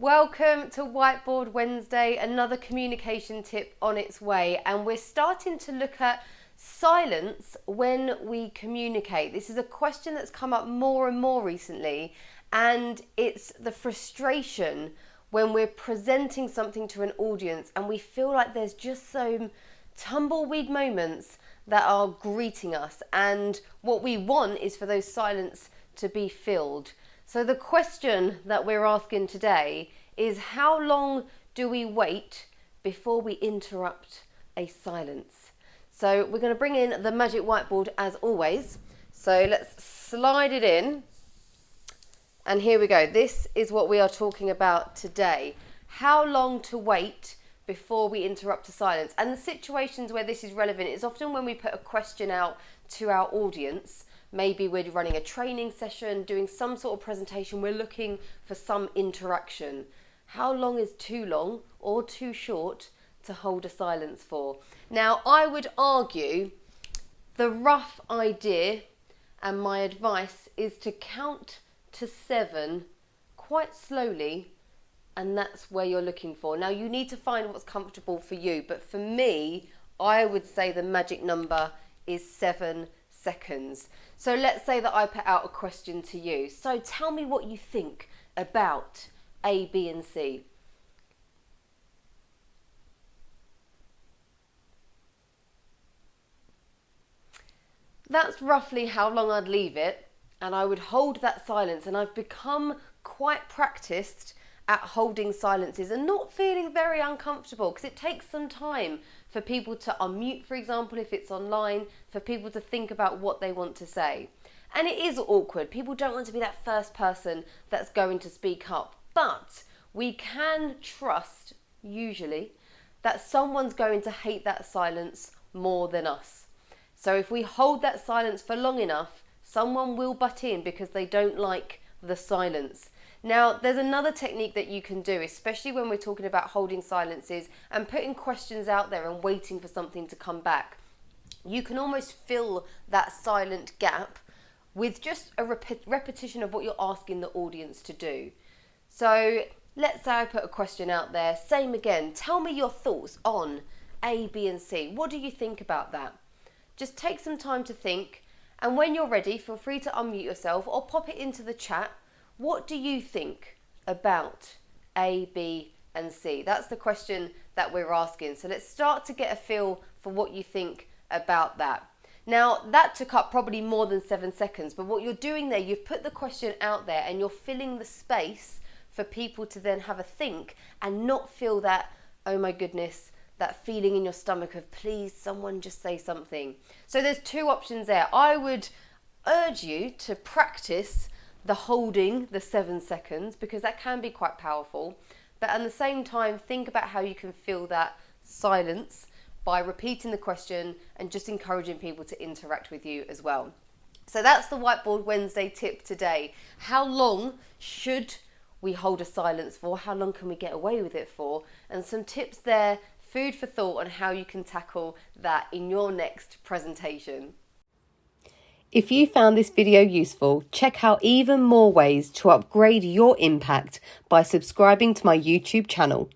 Welcome to Whiteboard Wednesday, another communication tip on its way, and we're starting to look at silence when we communicate. This is a question that's come up more and more recently, and it's the frustration when we're presenting something to an audience and we feel like there's just some tumbleweed moments that are greeting us, and what we want is for those silence to be filled. So the question that we're asking today is, how long do we wait before we interrupt a silence? So we're going to bring in the magic whiteboard as always. So let's slide it in. And here we go. This is what we are talking about today. How long to wait before we interrupt a silence. And the situations where this is relevant is often when we put a question out to our audience. Maybe we're running a training session, doing some sort of presentation, we're looking for some interaction. How long is too long or too short to hold a silence for? Now, I would argue the rough idea and my advice is to count to 7 quite slowly, and that's where you're looking for. Now, you need to find what's comfortable for you, but for me, I would say the magic number is 7 seconds. So let's say that I put out a question to you. So tell me what you think about A, B, and C. That's roughly how long I'd leave it, and I would hold that silence, and I've become quite practiced at holding silences and not feeling very uncomfortable, because it takes some time for people to unmute, for example, if it's online, for people to think about what they want to say. And it is awkward. People don't want to be that first person that's going to speak up. But we can trust, usually, that someone's going to hate that silence more than us. So if we hold that silence for long enough, someone will butt in because they don't like the silence. Now, there's another technique that you can do, especially when we're talking about holding silences and putting questions out there and waiting for something to come back. You can almost fill that silent gap with just a repetition of what you're asking the audience to do. So let's say I put a question out there, same again, tell me your thoughts on A, B, and C. What do you think about that? Just take some time to think, and when you're ready, feel free to unmute yourself or pop it into the chat. What do you think about A, B, and C? That's the question that we're asking. So let's start to get a feel for what you think about that. Now, that took up probably more than 7 seconds, but what you're doing there, you've put the question out there and you're filling the space for people to then have a think and not feel that, oh my goodness, that feeling in your stomach of please someone just say something. So there's 2 options there. I would urge you to practice the holding the 7 seconds, because that can be quite powerful, but at the same time think about how you can fill that silence by repeating the question and just encouraging people to interact with you as well. So that's the Whiteboard Wednesday tip today. How long should we hold a silence for? How long can we get away with it for? And some tips there, food for thought on how you can tackle that in your next presentation. If you found this video useful, check out even more ways to upgrade your impact by subscribing to my YouTube channel.